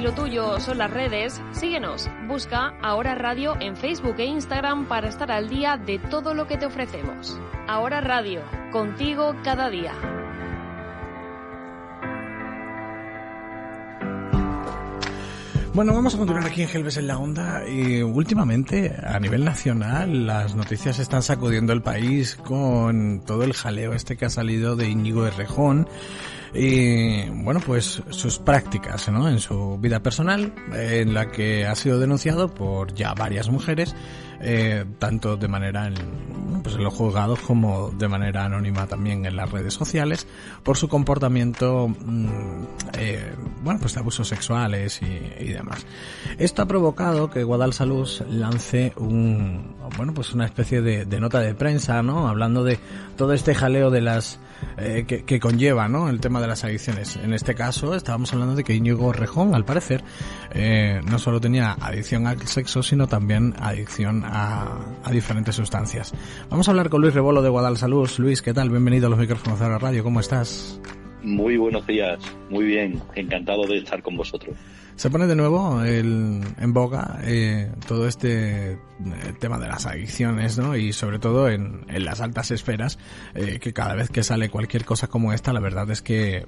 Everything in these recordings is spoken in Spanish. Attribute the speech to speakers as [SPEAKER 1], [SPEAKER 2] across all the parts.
[SPEAKER 1] Si lo tuyo son las redes, síguenos. Busca Ahora Radio en Facebook e Instagram para estar al día de todo lo que te ofrecemos. Ahora Radio, contigo cada día.
[SPEAKER 2] Bueno, vamos a continuar aquí en Gelbes en la Onda. Y últimamente, a nivel nacional, las noticias están sacudiendo el país con todo el jaleo que ha salido de Íñigo Errejón. Y bueno, pues sus prácticas, ¿no?, en su vida personal, en la que ha sido denunciado por ya varias mujeres, tanto de manera en los juzgados como de manera anónima también en las redes sociales, por su comportamiento, de abusos sexuales y demás. Esto ha provocado que Guadalsalud lance una especie de nota de prensa, ¿no?, hablando de todo este jaleo de las que conlleva, ¿no?, el tema de las adicciones. En este caso estábamos hablando de que Íñigo Errejón, al parecer, no solo tenía adicción al sexo, sino también adicción a diferentes sustancias. Vamos a hablar con Luis Rebolo de Guadalsalud. Luis, ¿qué tal? Bienvenido a los micrófonos de la radio. ¿Cómo estás?
[SPEAKER 3] Muy buenos días, muy bien, encantado de estar con vosotros.
[SPEAKER 2] Se pone de nuevo en boga todo este tema de las adicciones, ¿no? Y sobre todo en las altas esferas, que cada vez que sale cualquier cosa como esta, la verdad es que,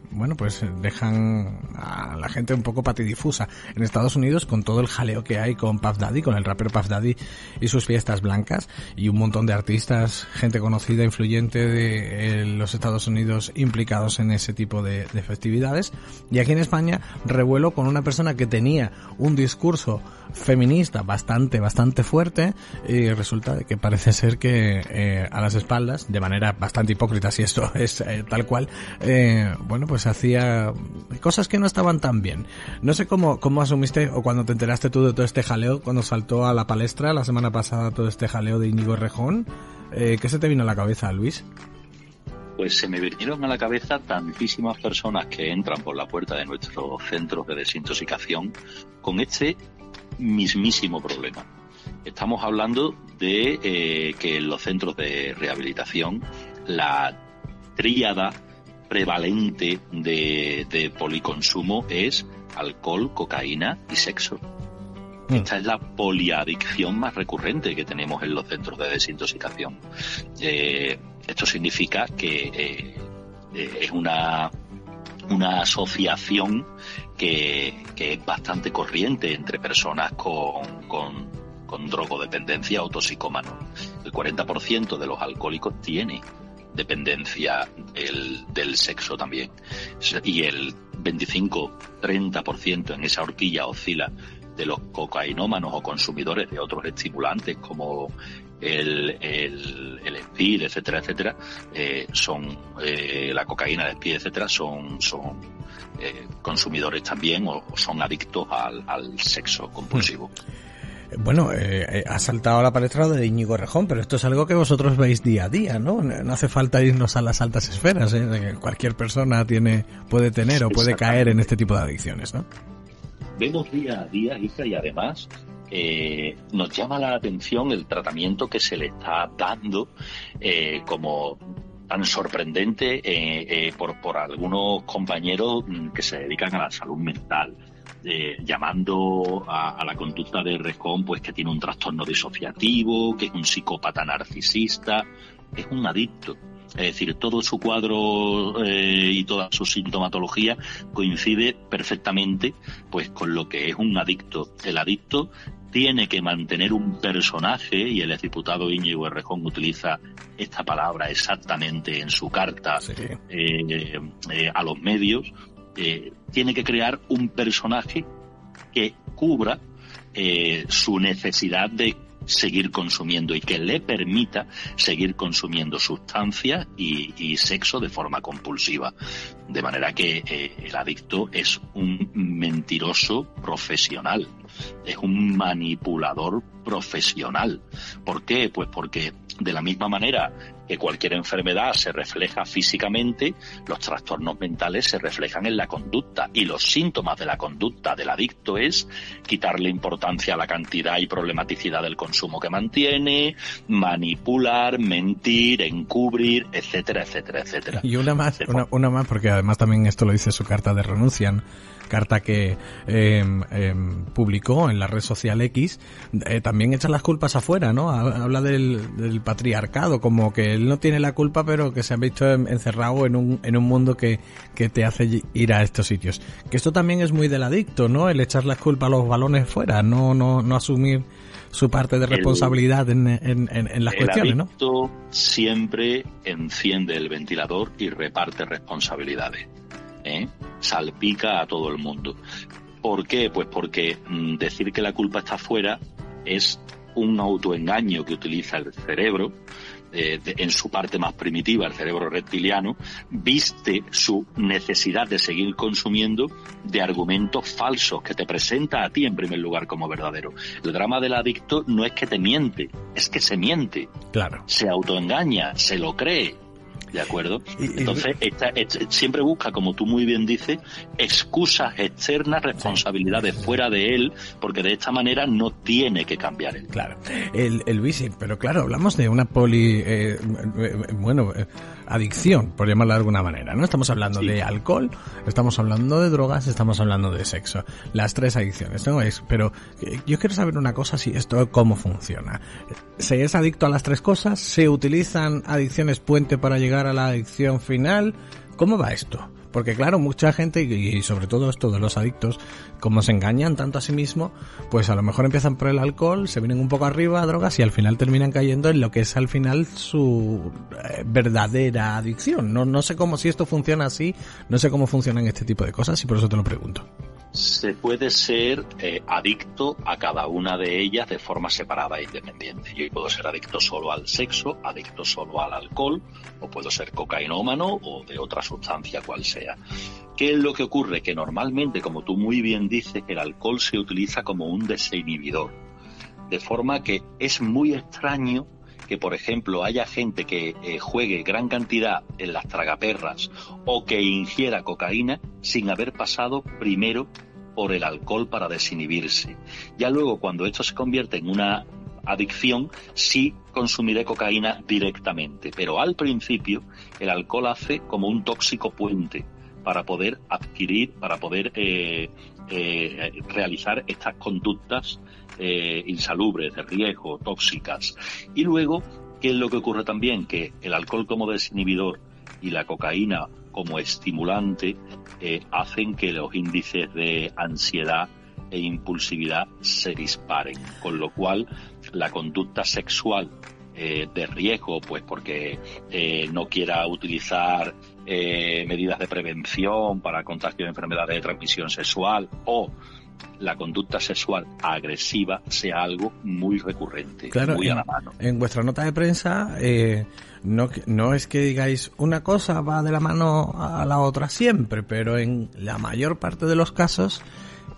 [SPEAKER 2] dejan a la gente un poco patidifusa. En Estados Unidos, con todo el jaleo que hay con Puff Daddy, con el rapero Puff Daddy y sus fiestas blancas, y un montón de artistas, gente conocida, influyente de los Estados Unidos implicados en ese tipo de festividades. Y aquí en España, revuelo con una persona que tenía un discurso feminista bastante fuerte, y resulta que parece ser que a las espaldas, de manera bastante hipócrita, si esto es tal cual, hacía cosas que no estaban tan bien. No sé cómo asumiste, o cuando te enteraste tú de todo este jaleo, cuando saltó a la palestra la semana pasada todo este jaleo de Íñigo Errejón, ¿qué se te vino a la cabeza, Luis?
[SPEAKER 3] Pues se me vinieron a la cabeza tantísimas personas que entran por la puerta de nuestros centros de desintoxicación con este mismísimo problema. Estamos hablando de que en los centros de rehabilitación la tríada prevalente de policonsumo es alcohol, cocaína y sexo. Esta es la poliadicción más recurrente que tenemos en los centros de desintoxicación. Esto significa que es una asociación que es bastante corriente entre personas con drogodependencia o toxicómanos. El 40% de los alcohólicos tiene dependencia del sexo también. Y el 25-30% en esa horquilla oscila de los cocainómanos o consumidores de otros estimulantes como el speed, etcétera, son la cocaína, el speed, etcétera, son consumidores también o son adictos al sexo compulsivo.
[SPEAKER 2] Bueno, ha saltado a la palestra de Íñigo Errejón, pero esto es algo que vosotros veis día a día, ¿no? No hace falta irnos a las altas esferas, ¿eh? Cualquier persona puede tener o puede caer en este tipo de adicciones, ¿no?
[SPEAKER 3] Vemos día a día, Isa, y además nos llama la atención el tratamiento que se le está dando como tan sorprendente por algunos compañeros que se dedican a la salud mental, llamando a la conducta de Errejón pues que tiene un trastorno disociativo, que es un psicópata narcisista, es un adicto. Es decir, todo su cuadro y toda su sintomatología coincide perfectamente pues con lo que es un adicto. El adicto tiene que mantener un personaje, y el exdiputado Íñigo Errejón utiliza esta palabra exactamente en su carta a los medios. Tiene que crear un personaje que cubra su necesidad de seguir consumiendo y que le permita seguir consumiendo sustancias y sexo de forma compulsiva. De manera que el adicto es un mentiroso profesional, es un manipulador profesional. ¿Por qué? Pues porque de la misma manera que cualquier enfermedad se refleja físicamente, los trastornos mentales se reflejan en la conducta, y los síntomas de la conducta del adicto es quitarle importancia a la cantidad y problematicidad del consumo que mantiene, manipular, mentir, encubrir, etcétera, etcétera, etcétera.
[SPEAKER 2] Y una más, porque además también esto lo dice su carta de renuncia, carta que publicó en la red social X, también echa las culpas afuera, ¿no? Habla del patriarcado, como que él no tiene la culpa, pero que se ha visto encerrado en un mundo que te hace ir a estos sitios. Que esto también es muy del adicto, ¿no? El echar la culpa a los balones fuera, no asumir su parte de responsabilidad en las cuestiones, ¿no? El
[SPEAKER 3] adicto siempre enciende el ventilador y reparte responsabilidades. Salpica a todo el mundo. ¿Por qué? Pues porque decir que la culpa está fuera es un autoengaño que utiliza el cerebro, en su parte más primitiva, el cerebro reptiliano, viste su necesidad de seguir consumiendo de argumentos falsos que te presenta a ti en primer lugar como verdadero. El drama del adicto no es que te miente, es que se miente.
[SPEAKER 2] Claro.
[SPEAKER 3] Se autoengaña, se lo cree. ¿De acuerdo? Entonces, siempre busca, como tú muy bien dices, excusas externas, responsabilidades fuera de él, porque de esta manera no tiene que cambiar él.
[SPEAKER 2] Claro. El bici, pero claro, hablamos de una adicción, por llamarla de alguna manera, ¿no? Estamos hablando de alcohol, estamos hablando de drogas, estamos hablando de sexo. Las tres adicciones, ¿no? Pero yo quiero saber una cosa, si esto cómo funciona. ¿Se es adicto a las tres cosas? ¿Se utilizan adicciones puente para llegar a la adicción final? ¿Cómo va esto? Porque claro, mucha gente, y sobre todo esto de los adictos, como se engañan tanto a sí mismos, pues a lo mejor empiezan por el alcohol, se vienen un poco arriba a drogas y al final terminan cayendo en lo que es al final su verdadera adicción. No sé cómo, si esto funciona así, no sé cómo funcionan este tipo de cosas y por eso te lo pregunto.
[SPEAKER 3] Se puede ser adicto a cada una de ellas de forma separada e independiente. Yo puedo ser adicto solo al sexo, adicto solo al alcohol, o puedo ser cocainómano o de otra sustancia cual sea. ¿Qué es lo que ocurre? Que normalmente, como tú muy bien dices, el alcohol se utiliza como un desinhibidor. De forma que es muy extraño que, por ejemplo, haya gente que juegue gran cantidad en las tragaperras o que ingiera cocaína sin haber pasado primero por el alcohol para desinhibirse. Ya luego, cuando esto se convierte en una adicción, sí consumiré cocaína directamente, pero al principio el alcohol hace como un tóxico puente para poder adquirir, para poder realizar estas conductas insalubres, de riesgo, tóxicas. Y luego, ¿qué es lo que ocurre también? Que el alcohol como desinhibidor y la cocaína como estimulante hacen que los índices de ansiedad e impulsividad se disparen, con lo cual la conducta sexual de riesgo, pues porque no quiera utilizar medidas de prevención para contagio de enfermedades de transmisión sexual, o la conducta sexual agresiva sea algo muy recurrente,
[SPEAKER 2] claro,
[SPEAKER 3] muy a la mano.
[SPEAKER 2] En vuestra nota de prensa no es que digáis una cosa va de la mano a la otra siempre, pero en la mayor parte de los casos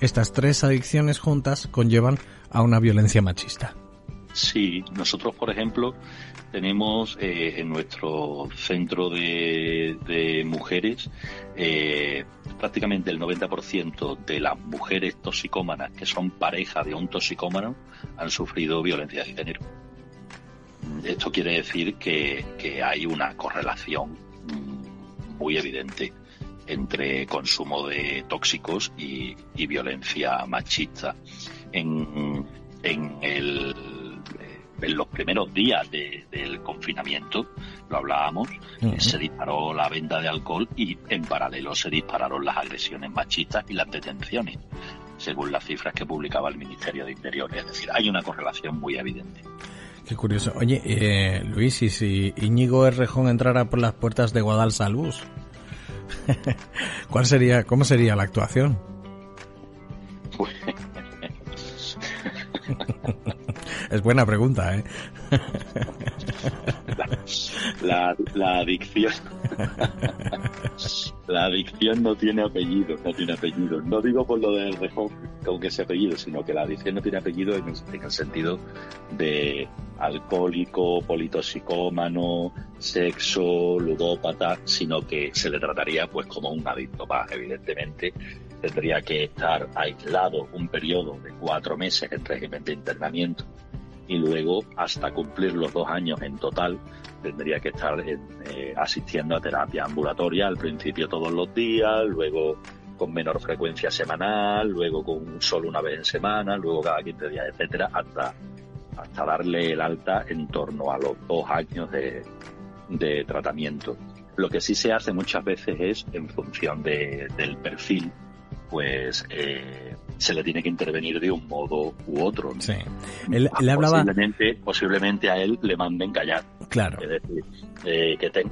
[SPEAKER 2] estas tres adicciones juntas conllevan a una violencia machista.
[SPEAKER 3] Sí, nosotros, por ejemplo, tenemos en nuestro centro de mujeres prácticamente el 90% de las mujeres toxicómanas que son pareja de un toxicómano han sufrido violencia de género. Esto quiere decir que hay una correlación muy evidente entre consumo de tóxicos y violencia machista. En los primeros días del confinamiento, lo hablábamos, se disparó la venta de alcohol y en paralelo se dispararon las agresiones machistas y las detenciones, según las cifras que publicaba el Ministerio de Interior. Es decir, hay una correlación muy evidente.
[SPEAKER 2] Qué curioso. Oye, Luis, ¿y si Íñigo Errejón entrara por las puertas de Guadalsalús? ¿Cómo sería la actuación? Es buena pregunta, ¿eh?
[SPEAKER 3] La adicción. La adicción no tiene apellido. No digo por lo del Rejón con ese apellido, sino que la adicción no tiene apellido en el sentido de alcohólico, politoxicómano, sexo, ludópata, sino que se le trataría pues como un adicto más. Evidentemente tendría que estar aislado un periodo de 4 meses en régimen de internamiento y luego hasta cumplir los 2 años en total tendría que estar asistiendo a terapia ambulatoria, al principio todos los días, luego con menor frecuencia semanal, luego con solo una vez en semana, luego cada 15 días, etcétera, hasta darle el alta en torno a los 2 años de tratamiento. Lo que sí se hace muchas veces es, en función del perfil, pues se le tiene que intervenir de un modo u otro, ¿no?
[SPEAKER 2] Sí. Él hablaba...
[SPEAKER 3] Posiblemente a él le manden callar.
[SPEAKER 2] Claro.
[SPEAKER 3] Es decir,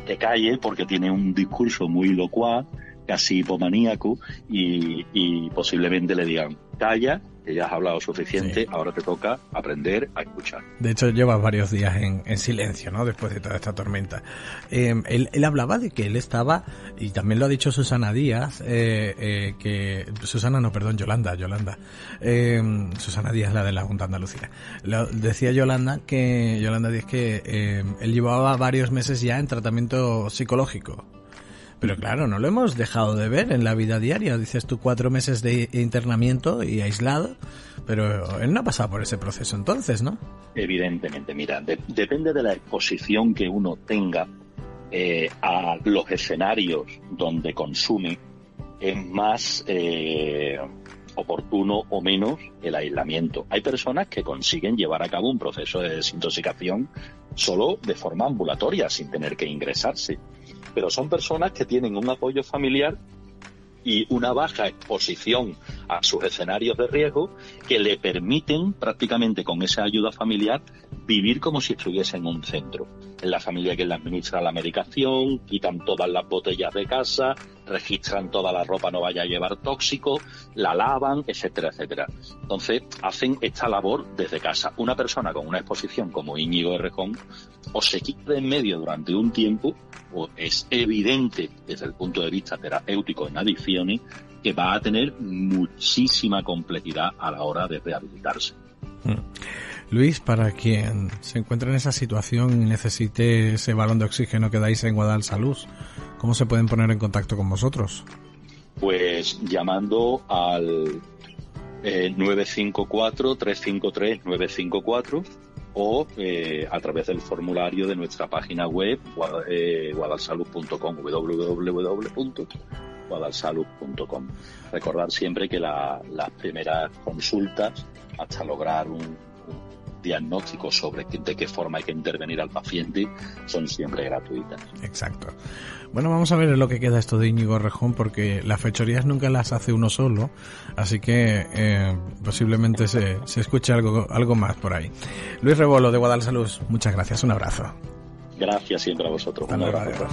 [SPEAKER 3] que calle porque tiene un discurso muy locuaz, casi hipomaníaco, y posiblemente le digan, calla, que ya has hablado suficiente, sí. Ahora te toca aprender a escuchar.
[SPEAKER 2] De hecho, llevas varios días en silencio, ¿no? Después de toda esta tormenta. Él hablaba de que él estaba, y también lo ha dicho Susana Díaz, Yolanda. Susana Díaz, la de la Junta de Andalucía. Decía Yolanda Díaz que él llevaba varios meses ya en tratamiento psicológico. Pero claro, no lo hemos dejado de ver en la vida diaria. Dices tú 4 meses de internamiento y aislado, pero él no ha pasado por ese proceso entonces, ¿no?
[SPEAKER 3] Evidentemente, mira, depende de la exposición que uno tenga a los escenarios donde consume, es más oportuno o menos el aislamiento. Hay personas que consiguen llevar a cabo un proceso de desintoxicación solo de forma ambulatoria, sin tener que ingresarse. Pero son personas que tienen un apoyo familiar y una baja exposición a sus escenarios de riesgo que le permiten prácticamente con esa ayuda familiar vivir como si estuviese en un centro. Es la familia que le administra la medicación, quitan todas las botellas de casa, registran toda la ropa, no vaya a llevar tóxicos, la lavan, etcétera, etcétera. Entonces hacen esta labor desde casa. Una persona con una exposición como Íñigo Errejón o se quita de en medio durante un tiempo o es evidente desde el punto de vista terapéutico en adicciones que va a tener muchísima complejidad a la hora de rehabilitarse.
[SPEAKER 2] Luis, para quien se encuentre en esa situación y necesite ese balón de oxígeno que dais en Guadalsalud, ¿cómo se pueden poner en contacto con vosotros?
[SPEAKER 3] Pues llamando al 954-353-954 o a través del formulario de nuestra página web guadalsalud.com, www.guadalsalud.com. Recordar siempre que las primeras consultas hasta lograr un diagnóstico sobre de qué forma hay que intervenir al paciente son siempre gratuitas.
[SPEAKER 2] Exacto. Bueno, vamos a ver lo que queda esto de Íñigo Errejón, porque las fechorías nunca las hace uno solo, así que posiblemente se escuche algo más por ahí. Luis Rebolo de Guadalsalud, muchas gracias, un abrazo.
[SPEAKER 3] Gracias siempre a vosotros. Un abrazo.